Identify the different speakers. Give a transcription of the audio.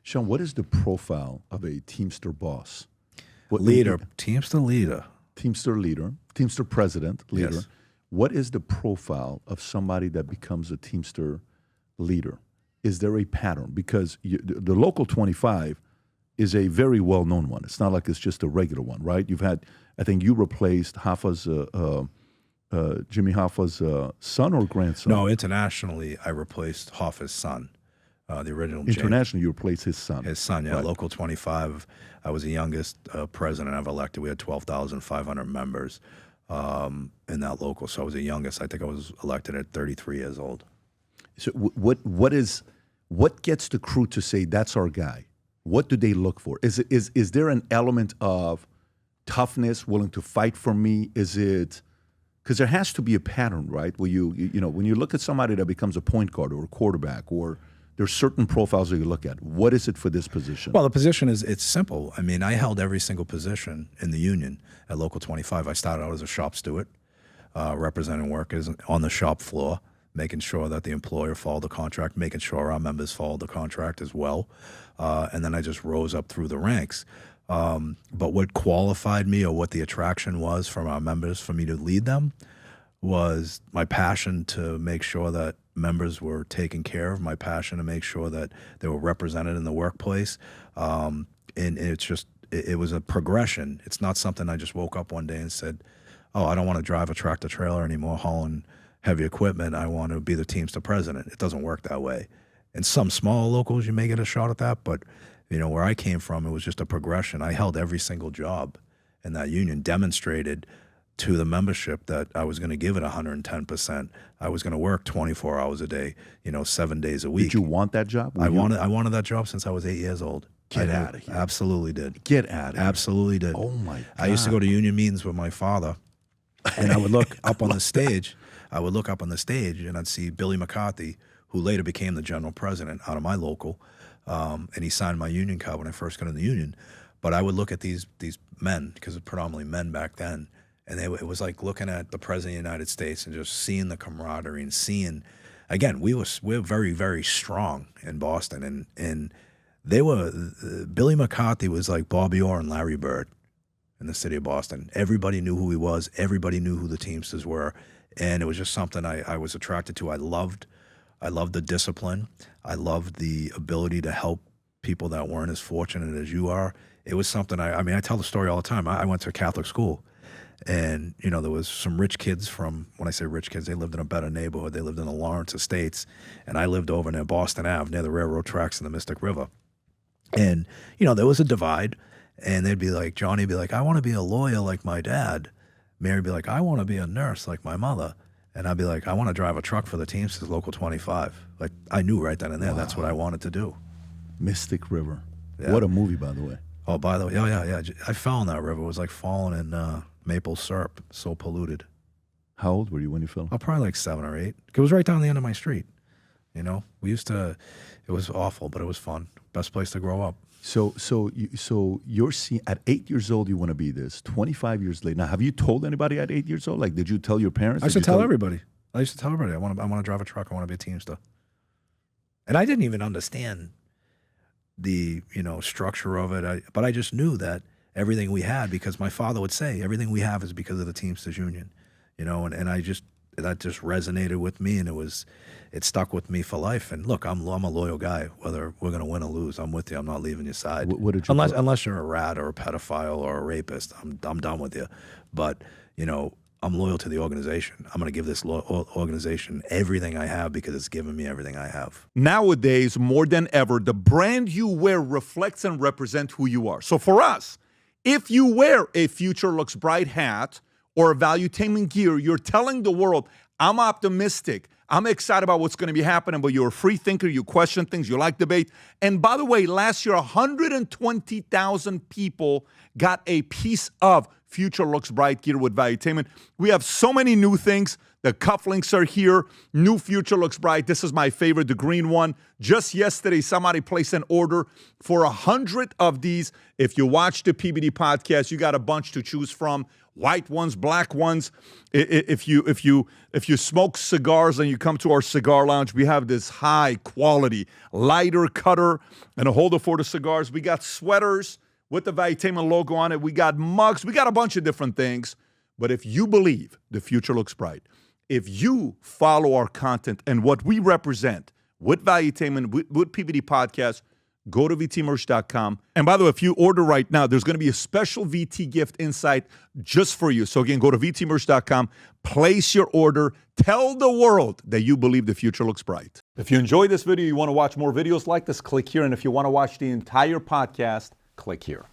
Speaker 1: Sean, what is the profile of a Teamster boss?
Speaker 2: Teamster leader.
Speaker 1: Teamster leader, Teamster president, leader.
Speaker 2: Yes.
Speaker 1: What is the profile of somebody that becomes a Teamster leader? Is there a pattern? Because the Local 25 is a very well-known one. It's not like it's just a regular one, right? You've had, I think you replaced Hoffa's, Jimmy Hoffa's son or grandson?
Speaker 2: No, internationally, I replaced Hoffa's son, the original.
Speaker 1: Internationally, you replaced his son.
Speaker 2: His son, yeah.
Speaker 1: Right.
Speaker 2: Local 25, I was the youngest president I've elected. We had 12,500 members in that local. So I was the youngest. I think I was elected at 33 years old.
Speaker 1: So what gets the crew to say, that's our guy? What do they look for? Is there an element of toughness, willing to fight for me? Is it, because there has to be a pattern, right? Where you know, when you look at somebody that becomes a point guard or a quarterback, or there's certain profiles that you look at. What is it for this position?
Speaker 2: Well, the position it's simple. I mean, I held every single position in the union at Local 25. I started out as a shop steward, representing workers on the shop floor, making sure that the employer followed the contract, making sure our members followed the contract as well. And then I just rose up through the ranks. But what qualified me, or what the attraction was from our members for me to lead them, was my passion to make sure that members were taken care of, my passion to make sure that they were represented in the workplace. And it's just, it was a progression. It's not something I just woke up one day and said, oh, I don't want to drive a tractor trailer anymore hauling heavy equipment. I want to be the Teamster president. It doesn't work that way. In some small locals, you may get a shot at that, but you know, where I came from, it was just a progression. I held every single job in that union, demonstrated to the membership that I was going to give it 110%. I was going to work 24 hours a day, 7 days a week.
Speaker 1: Did you want that job?
Speaker 2: I wanted that job since I was 8 years old.
Speaker 1: Get out of here.
Speaker 2: Absolutely did.
Speaker 1: Get out of here.
Speaker 2: Absolutely did.
Speaker 1: Oh, my God.
Speaker 2: I used to go to union meetings with my father, and I would look up on the stage. And I'd see Billy McCarthy, who later became the general president out of my local, and he signed my union card when I first got in the union. But I would look at these men, because it was predominantly men back then, and it was like looking at the president of the United States and just seeing the camaraderie and seeing, again, we're very, very strong in Boston, and they were, Billy McCarthy was like Bobby Orr and Larry Bird in the city of Boston. Everybody knew who he was. Everybody knew who the Teamsters were, and it was just something I was attracted to. I loved the discipline. I loved the ability to help people that weren't as fortunate as you are. It was something I tell the story all the time. I went to a Catholic school, and there was some rich kids when I say rich kids, they lived in a better neighborhood. They lived in the Lawrence Estates, and I lived over near Boston Ave, near the railroad tracks and the Mystic River. And, there was a divide, and they'd be like, Johnny would be like, I want to be a lawyer like my dad. Mary would be like, I want to be a nurse like my mother. And I'd be like, I want to drive a truck for the Teamsters Local 25. Like, I knew right then and there, That's what I wanted to do.
Speaker 1: Mystic River.
Speaker 2: Yeah.
Speaker 1: What a movie, by the way.
Speaker 2: Oh, by the way, yeah. I fell in that river. It was like falling in maple syrup, so polluted.
Speaker 1: How old were you when you fell?
Speaker 2: Oh, probably like 7 or 8. It was right down the end of my street. We used to, it was awful, but it was fun. Best place to grow up.
Speaker 1: So you're seeing, at 8 years old, you want to be this. 25 years later. Now, have you told anybody at 8 years old? Like, did you tell your parents?
Speaker 2: I used to tell everybody. I want to drive a truck. I want to be a Teamster. And I didn't even understand the, structure of it. But I just knew that everything we had, because my father would say, everything we have is because of the Teamsters Union, and that just resonated with me, and it stuck with me for life. And look, I'm a loyal guy. Whether we're going to win or lose, I'm with you. I'm not leaving your side.
Speaker 1: What did you
Speaker 2: unless you're a rat or a pedophile or a rapist, I'm done with you. But I'm loyal to the organization. I'm going to give this organization everything I have because it's given me everything I have.
Speaker 1: Nowadays, more than ever, the brand you wear reflects and represents who you are. So for us, if you wear a Future Looks Bright hat or a Valuetainment gear, you're telling the world, I'm optimistic. I'm excited about what's going to be happening, but you're a free thinker. You question things. You like debate. And by the way, last year, 120,000 people got a piece of Future Looks Bright gear with Valuetainment. We have so many new things. The cufflinks are here. New Future Looks Bright. This is my favorite, the green one. Just yesterday, somebody placed an order for 100 of these. If you watch the PBD podcast, you got a bunch to choose from. White ones, black ones. If you smoke cigars and you come to our cigar lounge, we have this high quality lighter cutter and a holder for the cigars. We got sweaters with the Valuetainment logo on it. We got mugs. We got a bunch of different things. But if you believe the future looks bright, if you follow our content and what we represent with Valuetainment, with PBD Podcast, go to vtmerch.com. And by the way, if you order right now, there's going to be a special VT gift inside just for you. So again, go to vtmerch.com, place your order, tell the world that you believe the future looks bright. If you enjoyed this video, you want to watch more videos like this, click here. And if you want to watch the entire podcast, click here.